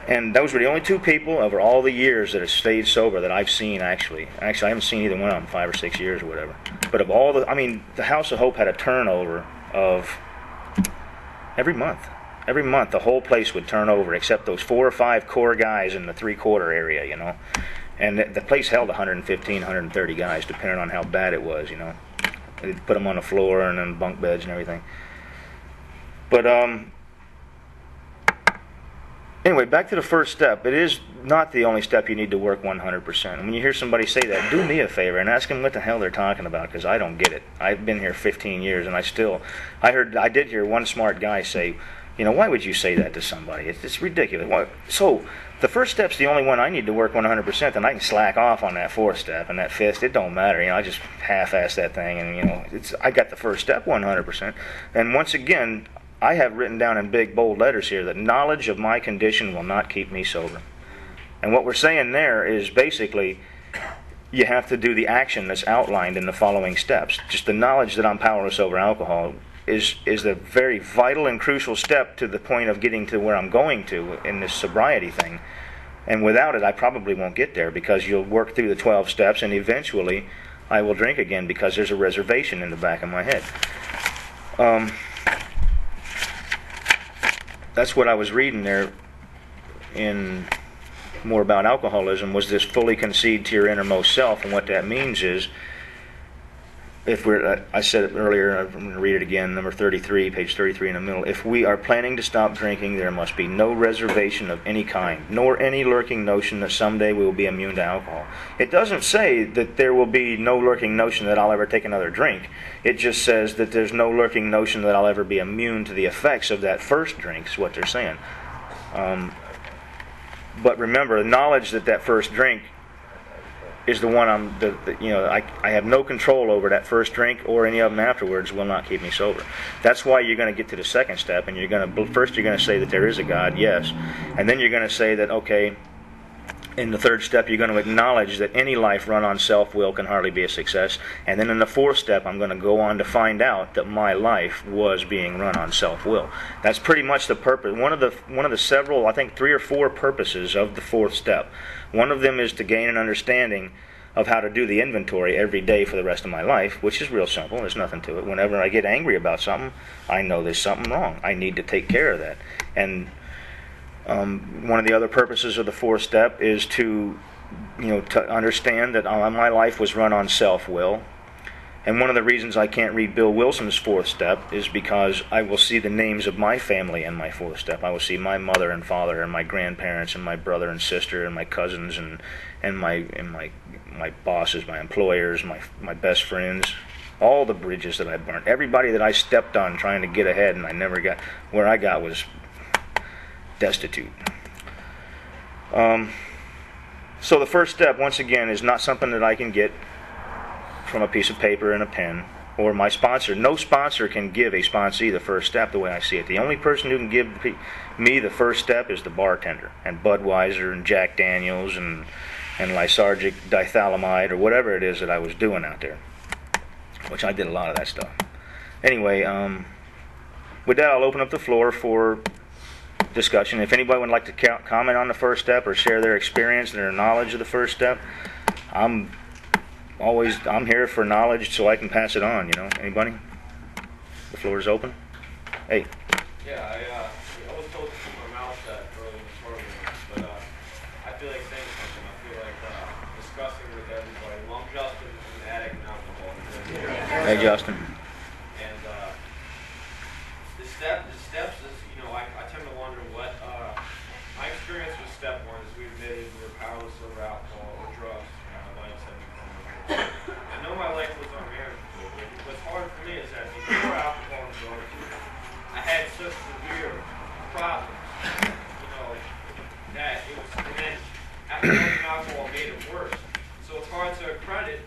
And those were the only two people over all the years that have stayed sober that I've seen, actually. Actually, I haven't seen either one of them 5 or 6 years or whatever. But of all the House of Hope had a turnover of every month. Every month, the whole place would turn over, except those 4 or 5 core guys in the three-quarter area, And the place held 115, 130 guys, depending on how bad it was, They'd put them on the floor and then bunk beds and everything. But, anyway, back to the first step. It is not the only step you need to work 100%. And when you hear somebody say that, do me a favor and ask them what the hell they're talking about, because I don't get it. I've been here 15 years, and I did hear one smart guy say, why would you say that to somebody? It's ridiculous. Why? So the first step's the only one I need to work 100%, and I can slack off on that fourth step and that fifth. It don't matter. I just half-ass that thing, and I got the first step 100%. And once again, I have written down in big, bold letters here that knowledge of my condition will not keep me sober. And what we're saying there is basically you have to do the action that's outlined in the following steps. Just the knowledge that I'm powerless over alcohol is a very vital and crucial step to the point of getting to where I'm going to in this sobriety thing. And without it, I probably won't get there because you'll work through the 12 steps and eventually I will drink again because there's a reservation in the back of my head. That's what I was reading there in more about alcoholism, was this fully concede to your innermost self. And what that means is if we're, I said it earlier, I'm going to read it again, number 33, page 33 in the middle. If we are planning to stop drinking, there must be no reservation of any kind, nor any lurking notion that someday we will be immune to alcohol. It doesn't say that there will be no lurking notion that I'll ever take another drink. It just says that there's no lurking notion that I'll ever be immune to the effects of that first drink, is what they're saying. But remember, the knowledge that that first drink is the one I have no control over. That first drink or any of them afterwards will not keep me sober. That's why you're going to get to the second step, and first you're going to say that there is a God, yes, and then you're going to say that, okay, in the third step you're going to acknowledge that any life run on self-will can hardly be a success, and then in the fourth step I'm going to go on to find out that my life was being run on self-will. That's pretty much the purpose. One of the several, I think 3 or 4 purposes of the fourth step. One of them is to gain an understanding of how to do the inventory every day for the rest of my life, which is real simple. There's nothing to it. Whenever I get angry about something, I know there's something wrong. I need to take care of that. And one of the other purposes of the fourth step is to understand that my life was run on self-will. And one of the reasons I can't read Bill Wilson's fourth step is because I will see the names of my family in my fourth step. I will see my mother and father and my grandparents and my brother and sister and my cousins and my bosses, my employers, my best friends, all the bridges that I burnt, everybody that I stepped on trying to get ahead, and I never got where I got was destitute. So the first step, once again, is not something that I can get from a piece of paper and a pen, or my sponsor. No sponsor can give a sponsee the first step the way I see it. The only person who can give me the first step is the bartender, and Budweiser and Jack Daniels and lysergic dithalamide or whatever it is that I was doing out there, which I did a lot of that stuff. Anyway, with that I'll open up the floor for discussion. If anybody would like to comment on the first step or share their experience and their knowledge of the first step, I'm here for knowledge so I can pass it on. Anybody? The floor is open. Hey. Yeah, I was told to keep my mouth shut early in the program, but I feel like saying something. I feel like discussing with everybody. Well, I'm Justin, I'm an addict in alcohol. Hey, Justin. And the steps is, I tend to wonder what my experience with step 1 is. We admitted we were powerless over alcohol or drugs. I know my life was unmanageable, but what's hard for me is that before alcohol and drugs, I had such severe problems, that it was, and then drugs and alcohol made it worse. So it's hard to credit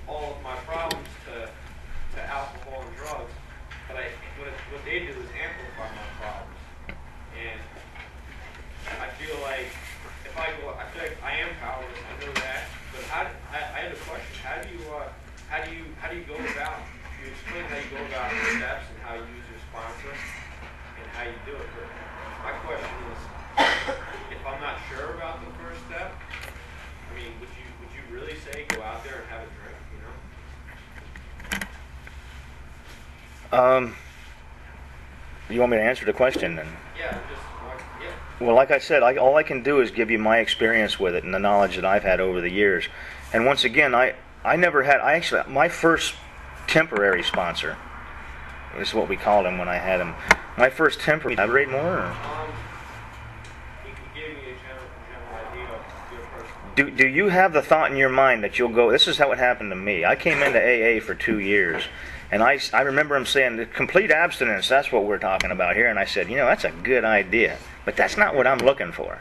all of my problems to alcohol and drugs, but what they do is amplify my problems. And I feel like I feel like I am powerless, I know that, but I had a question. How do you go about, you explain how you go about the steps and how you use your sponsor and how you do it. But my question is, if I'm not sure about the first step, I mean, would you really say go out there and have a drink, You want me to answer the question then? Yeah, Well, like I said, all I can do is give you my experience with it and the knowledge that I've had over the years. And once again, my first temporary sponsor, this is what we called him when I had him. My first temporary, elaborate more? Or? You can give me a general idea of your person. Do you have the thought in your mind that you'll go, this is how it happened to me. I came into AA for 2 years. And I remember him saying, complete abstinence, that's what we're talking about here. And I said, that's a good idea. But that's not what I'm looking for.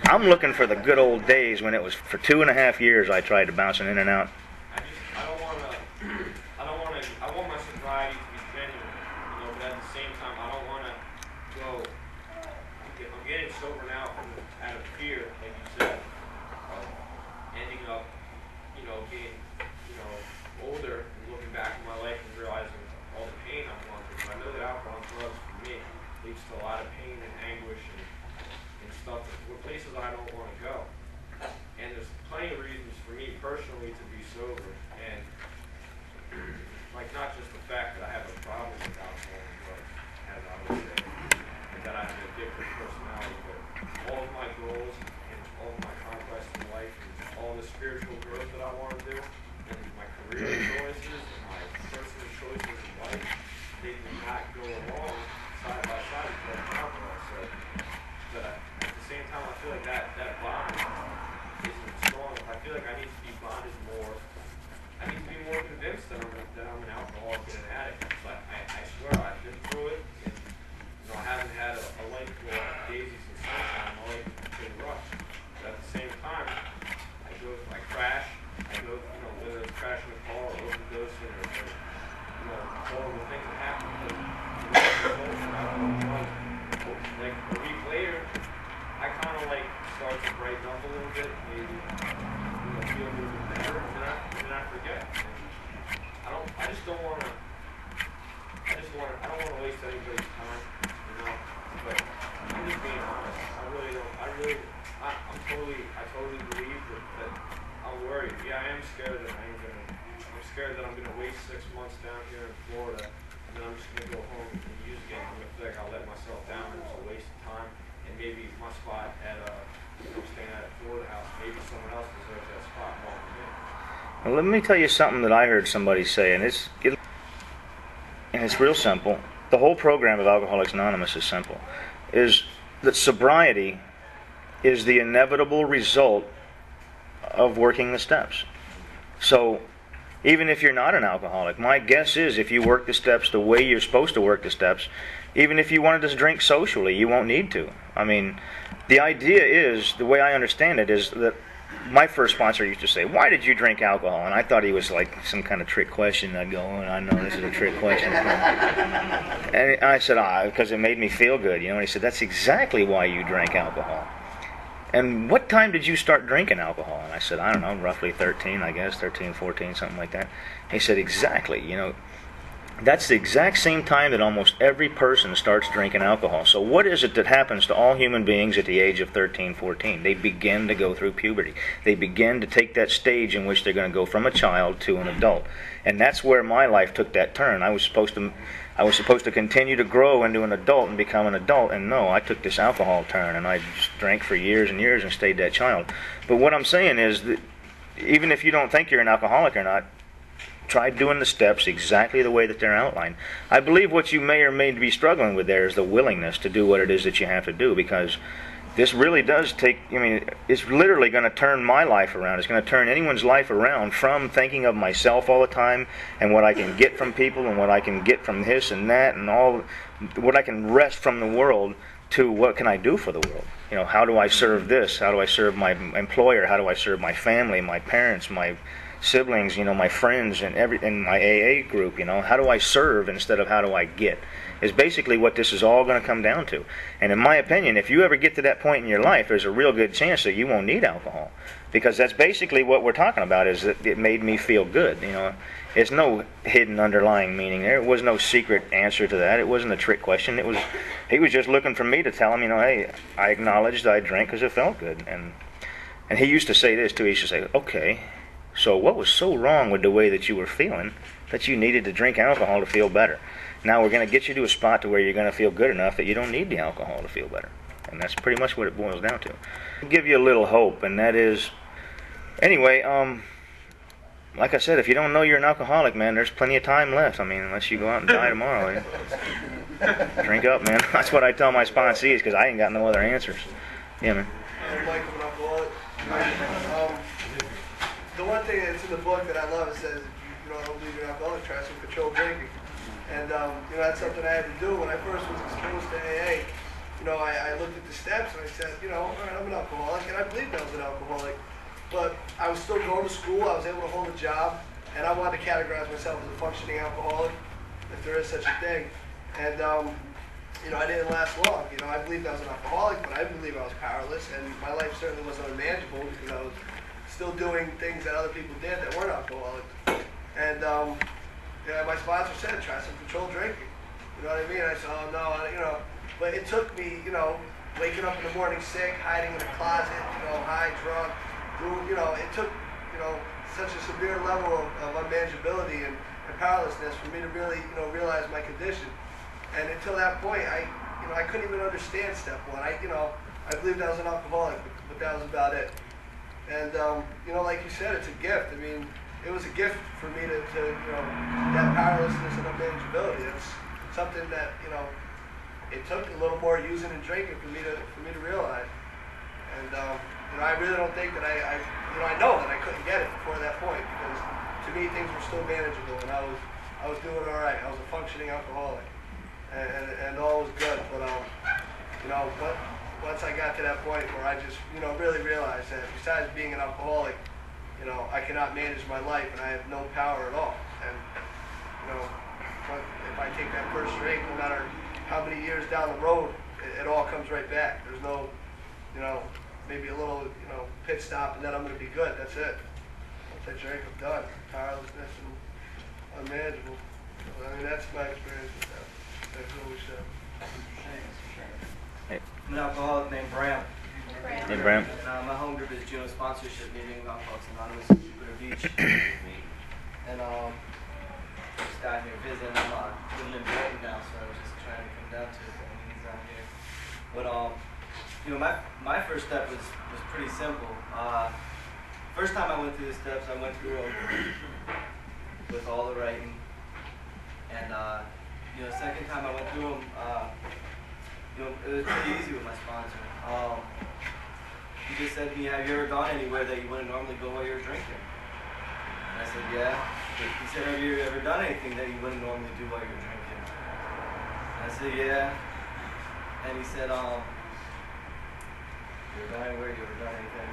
I'm looking for the good old days when it was, for 2.5 years, I tried to bouncing in and out. I want my sobriety to be genuine, but at the same time, I don't want to go, I'm getting sober now out of fear, like you said, of ending up, being, older and looking back at my life and realizing all the pain I've gone through. I know that alcohol and drugs for me leads to a lot of pain and anguish and stuff, where places I don't want to go. And there's plenty of reasons for me personally to be sober, and not just the fact that I have a problem with alcohol and drugs, as I would say, and that I have an addictive personality, but all of my goals and all of my conquests in life and all the spiritual growth that I want to do, and my career choices, and my all the things that happen because I don't know, like a week later, I kind of like start to brighten up a little bit, maybe feel a little bit better, and then I forget. And I just don't want to. I don't want to waste anybody's time, But I'm just being honest. I really don't. I totally believe that I'm worried. Yeah, I am scared that I'm scared that I'm gonna waste 6 months down here in Florida, and then I'm just gonna go home and use again. I'm gonna feel like I'll let myself down, and it's a waste of time. And maybe my spot at staying at a Florida house, maybe someone else deserves that spot more than me. Well, let me tell you something that I heard somebody say, and it's real simple. The whole program of Alcoholics Anonymous is simple. Is that sobriety is the inevitable result of working the steps. So, even if you're not an alcoholic, my guess is if you work the steps the way you're supposed to work the steps, even if you wanted to drink socially, you won't need to. I mean, the idea is, the way I understand it, is that my first sponsor used to say, "Why did you drink alcohol?" And I thought he was like some kind of trick question. I'd go, "Oh, I know this is a trick question." And I said, because it made me feel good, And he said, "That's exactly why you drank alcohol." And what time did you start drinking alcohol? And I said, I don't know, roughly 13, I guess, 13, 14, something like that. He said, exactly, that's the exact same time that almost every person starts drinking alcohol. So what is it that happens to all human beings at the age of 13, 14? They begin to go through puberty. They begin to take that stage in which they're going to go from a child to an adult. And that's where my life took that turn. I was supposed to continue to grow into an adult and become an adult, and no, I took this alcohol turn, and I just drank for years and years and stayed that child. But what I'm saying is that even if you don't think you're an alcoholic or not, try doing the steps exactly the way that they're outlined. I believe what you may or may be struggling with there is the willingness to do what it is that you have to do, because this really does it's literally going to turn my life around. It's going to turn anyone's life around from thinking of myself all the time and what I can get from people and what I can get from this and that and all, what I can wrest from the world, to what can I do for the world? How do I serve this? How do I serve my employer? How do I serve my family, my parents, my siblings, my friends, and my AA group? How do I serve instead of how do I get? Is basically what this is all going to come down to. And in my opinion, if you ever get to that point in your life, there's a real good chance that you won't need alcohol, because that's basically what we're talking about. Is that it made me feel good. It's no hidden underlying meaning there. It was no secret answer to that. It wasn't a trick question. He was just looking for me to tell him, hey, I acknowledged I drank because it felt good. And he used to say this too. He used to say, okay, so what was so wrong with the way that you were feeling that you needed to drink alcohol to feel better? Now we're going to get you to a spot to where you're going to feel good enough that you don't need the alcohol to feel better. And that's pretty much what it boils down to. I'll give you a little hope, and that is, anyway, like I said, if you don't know you're an alcoholic, man, there's plenty of time left. Unless you go out and die tomorrow. Drink up, man. That's what I tell my sponsees, because I ain't got no other answers. Yeah, man. Mike, I'm an alcoholic. The one thing that's in the book that I love, it says, if you don't believe you're an alcoholic, try some controlled drinking. And, that's something I had to do when I first was exposed to AA. I looked at the steps and I said, all right, I'm an alcoholic, and I believed I was an alcoholic. But I was still going to school, I was able to hold a job, and I wanted to categorize myself as a functioning alcoholic, if there is such a thing. And, I didn't last long. I believed I was an alcoholic, but I didn't believe I was powerless, and my life certainly wasn't unmanageable because I was still doing things that other people did that weren't alcoholics. And, my sponsor said, try some controlled drinking. You know what I mean? I said, oh no, but it took me, waking up in the morning sick, hiding in a closet, high, drunk, it took, such a severe level of unmanageability and powerlessness for me to really, realize my condition. And until that point, I couldn't even understand step one. I believed I was an alcoholic, but that was about it. And, like you said, it's a gift. It was a gift for me to that powerlessness and unmanageability. It's something that, it took a little more using and drinking for me to realize. And, I really don't think that I know that I couldn't get it before that point, because to me things were still manageable, and I was doing all right. I was a functioning alcoholic, and all was good. But, but once I got to that point where I just, really realized that besides being an alcoholic, I cannot manage my life, and I have no power at all. And, but if I take that first drink, no matter how many years down the road, it all comes right back. There's no, maybe a little, pit stop, and then I'm going to be good. That's it. Once I drink, I'm done. Powerlessness and unmanageable. So, I mean, that's my experience with that. That's what we said. I'm an alcoholic named Bram. Hey, Bram. And my home group is Juno Sponsorship Meeting of Alcoholics Anonymous in Jupiter Beach. And just down here visiting. I'm living in Brighton now, so I was just trying to come down to it. But he's down here. But my first step was pretty simple. First time I went through the steps, I went through them with all the writing. And second time I went through them, it was pretty easy with my sponsor. He just said to me, "Have you ever gone anywhere that you wouldn't normally go while you were drinking?" And I said, "Yeah." He said, "Have you ever done anything that you wouldn't normally do while you were drinking?" And I said, "Yeah." And he said, "You ever gone anywhere? You ever done anything?"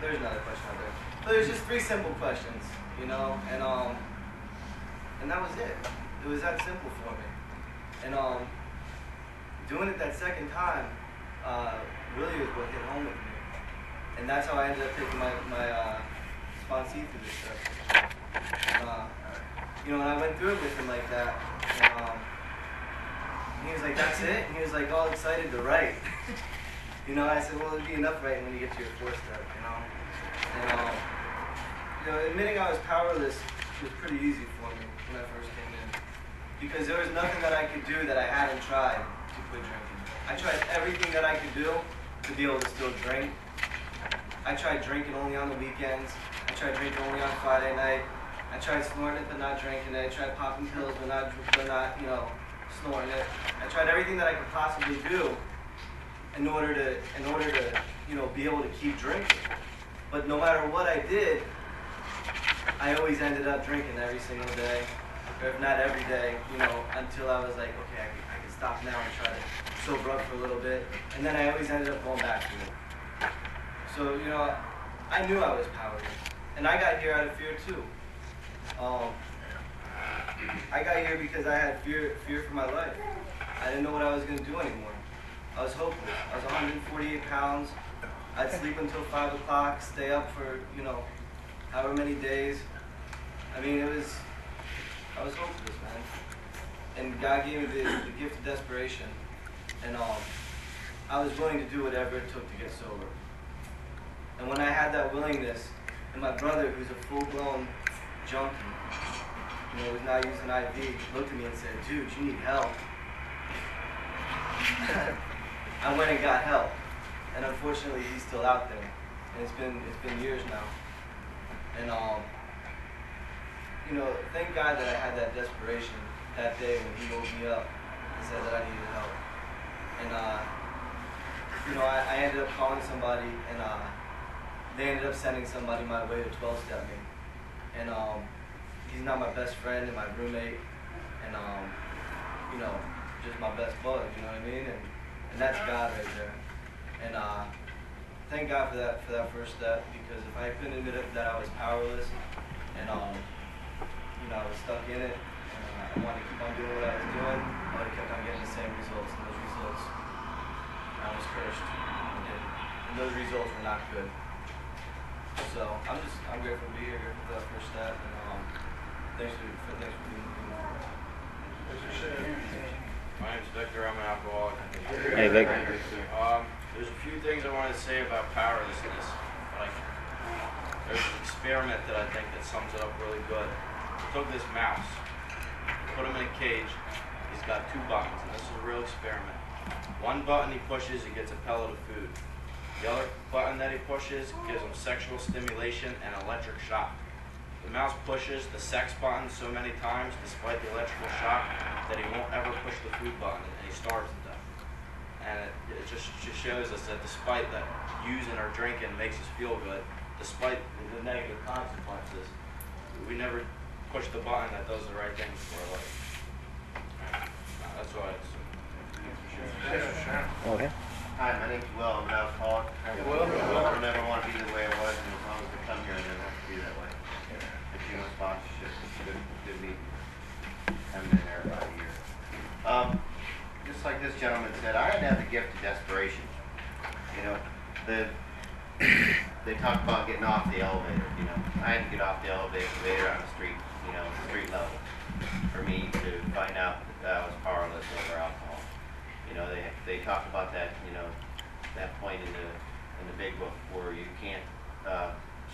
There's another question out there. So there's just 3 simple questions, and that was it. It was that simple for me. And doing it that second time really was what hit home with me. And that's how I ended up taking my sponsee through this stuff. And I went through it with him like that. And he was like, "That's it?" And he was like all excited to write. I said, "Well, it'd be enough writing when you get to your 4th step, And admitting I was powerless was pretty easy for me when I first came in. Because there was nothing that I could do that I hadn't tried to quit drinking. I tried everything that I could do to be able to still drink. I tried drinking only on the weekends. I tried drinking only on Friday night. I tried snorting it but not drinking it. I tried popping pills but not snorting it. I tried everything that I could possibly do in order to be able to keep drinking. But no matter what I did, I always ended up drinking every single day, or if not every day, until I was like, okay, I can stop now and try to sober up for a little bit. And then I always ended up going back to it. So, I knew I was powerless. And I got here out of fear too. I got here because I had fear for my life. I didn't know what I was going to do anymore. I was hopeless. I was 148 pounds. I'd sleep until 5 o'clock, stay up for, however many days. I mean, I was hopeless, man. And God gave me the gift of desperation. And I was willing to do whatever it took to get sober. And when I had that willingness, and my brother, who's a full-blown junkie, who's not using IV, looked at me and said, "Dude, you need help." I went and got help. And unfortunately, he's still out there. And it's been years now. And thank God that I had that desperation that day when he woke me up and said that I needed help. And I ended up calling somebody, and they ended up sending somebody my way to 12-step me. And he's not my best friend and my roommate, and just my best bud. You know what I mean? And that's God right there. And thank God for that first step, because if I couldn't admit that I was powerless, and I was stuck in it, and I wanted to keep on doing what I was doing, I would have kept on getting the same results, and those results, I was cursed. And those results were not good. So I'm grateful to be here for that first step, and thanks for being here. My name's Victor. I'm an alcoholic. Hey, Vic. There's a few things I want to say about powerlessness. Like, there's an experiment that I think that sums it up really good. We took this mouse, put him in a cage. He's got 2 buttons, and this is a real experiment. One button he pushes, he gets a pellet of food. The other button that he pushes gives him sexual stimulation and electric shock. The mouse pushes the sex button so many times, despite the electrical shock, that he won't ever push the food button, and he starves to death. And it just shows us that despite that using or drinking makes us feel good, despite the negative consequences, we never push the button that does the right thing for our life. That's all I have to say. Okay. Hi, my name's Will. I'm an alcoholic. I'll never want to be the way I was, and as long as I come here, I never have to be that way. But said, I had to have the gift of desperation. You know, they talk about getting off the elevator. You know, I had to get off the elevator on the street. You know, street level, for me to find out that I was powerless over alcohol. You know, they talk about that. You know, that point in the big book where you can't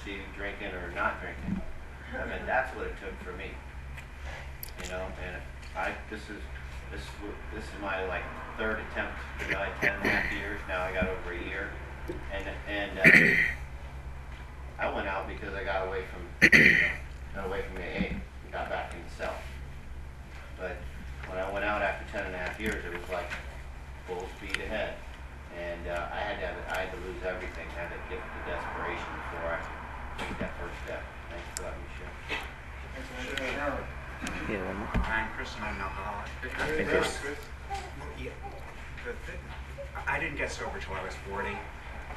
see you drinking or not drinking. I mean, that's what it took for me. You know, and this is my like third attempt. You know, I had 10.5 years. Now I got over a year, and I went out because I got away from AA and got back in the cell. But when I went out after 10.5 years, it was like full speed ahead, and I had to lose everything. I had to get to desperation before I could take that first step. Thanks for letting me share. Yeah, one more. I'm Chris, and I'm an alcoholic. I didn't get sober till I was 40,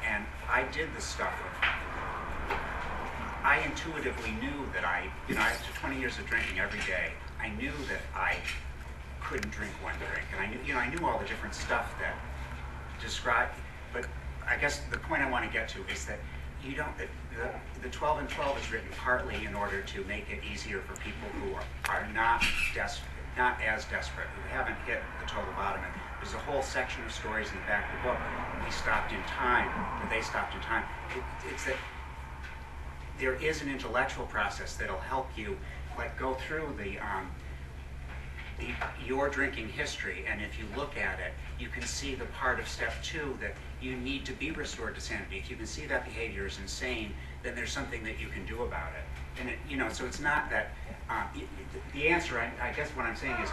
and I did the stuff of, I intuitively knew that after 20 years of drinking every day, I knew that I couldn't drink one drink, and I knew all the different stuff that described, but I guess the point I want to get to is that you don't, the 12 and 12 is written partly in order to make it easier for people who are not as desperate, who haven't hit the total bottom. And there's a whole section of stories in the back of the book. We stopped in time, or they stopped in time. It's that there is an intellectual process that'll help you, like, go through your drinking history, and if you look at it, you can see the part of step 2 that you need to be restored to sanity. If you can see that behavior is insane, then there's something that you can do about it. And so it's not that the answer. I guess what I'm saying is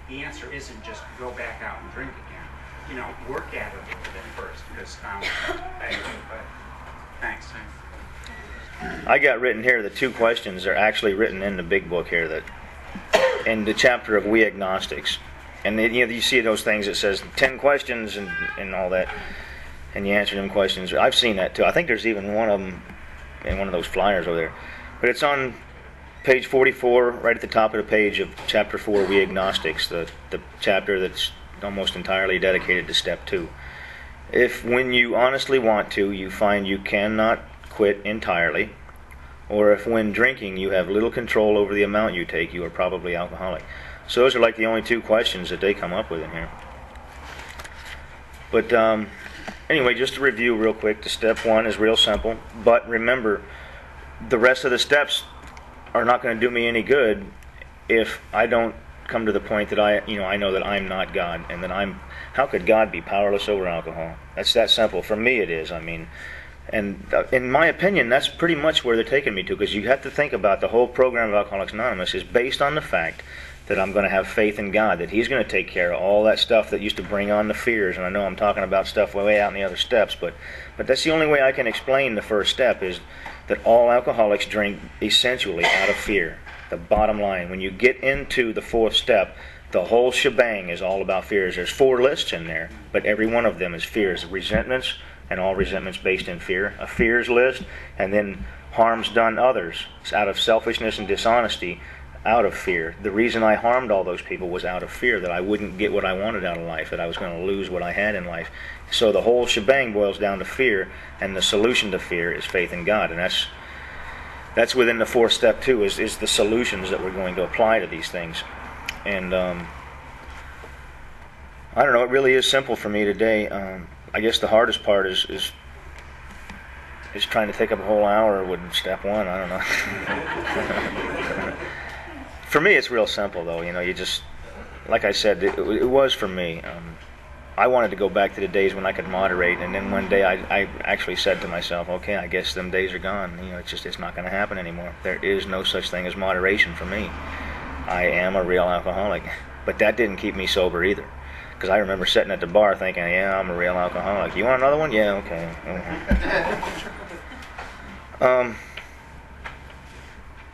the answer isn't just go back out and drink again. Work at it a little bit first, because thanks. I got written here, the 2 questions are actually written in the big book here, that in the chapter of We Agnostics. And then, you see those things that says 10 questions and all that, and you answer them questions. I've seen that too. I think there's even one of them in one of those flyers over there. But it's on page 44, right at the top of the page of chapter 4, We Agnostics, the chapter that's almost entirely dedicated to step 2. If when you honestly want to, you find you cannot quit entirely, or if when drinking you have little control over the amount you take, you are probably alcoholic. So those are like the only 2 questions that they come up with in here. But anyway, just to review real quick, the step 1 is real simple, but remember, the rest of the steps are not going to do me any good if I don't come to the point that I know that I'm not God, and that how could God be powerless over alcohol? That's that simple. For me it is, And in my opinion, that's pretty much where they're taking me to, because you have to think about the whole program of Alcoholics Anonymous is based on the fact that I'm going to have faith in God, that He's going to take care of all that stuff that used to bring on the fears. And I know I'm talking about stuff way out in the other steps, but that's the only way I can explain the first step, is that all alcoholics drink essentially out of fear. The bottom line, when you get into the 4th step, the whole shebang is all about fears. There's 4 lists in there, but every one of them is fears. Resentments, and all resentments based in fear. A fears list, and then harms done others. It's out of selfishness and dishonesty, out of fear. The reason I harmed all those people was out of fear, that I wouldn't get what I wanted out of life, that I was going to lose what I had in life. So the whole shebang boils down to fear, and the solution to fear is faith in God. And that's within the 4th step too, is the solutions that we're going to apply to these things. And I don't know, it really is simple for me today. I guess the hardest part is trying to take up a whole hour with step 1. I don't know. For me, it's real simple, though. You just, like I said, it was for me. I wanted to go back to the days when I could moderate, and then one day I actually said to myself, okay, I guess them days are gone. It's not going to happen anymore. There is no such thing as moderation for me. I am a real alcoholic. But that didn't keep me sober either. Because I remember sitting at the bar thinking, yeah, I'm a real alcoholic. You want another one? Yeah, okay.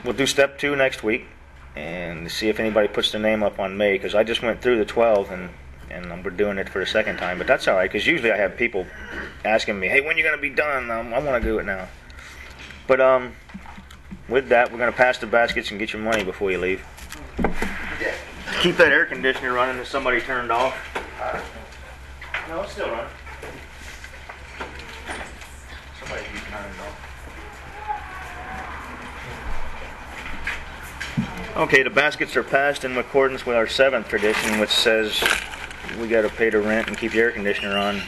We'll do step 2 next week and see if anybody puts their name up on May, because I just went through the 12 and we're doing it for the 2nd time. But that's all right, because usually I have people asking me, hey, when are you going to be done? I want to do it now. But with that, we're going to pass the baskets and get your money before you leave. Keep that air conditioner running that somebody turned off. No, it's still running. Somebody keep turning it off. Okay, the baskets are passed in accordance with our 7th tradition, which says we got to pay the rent and keep the air conditioner on.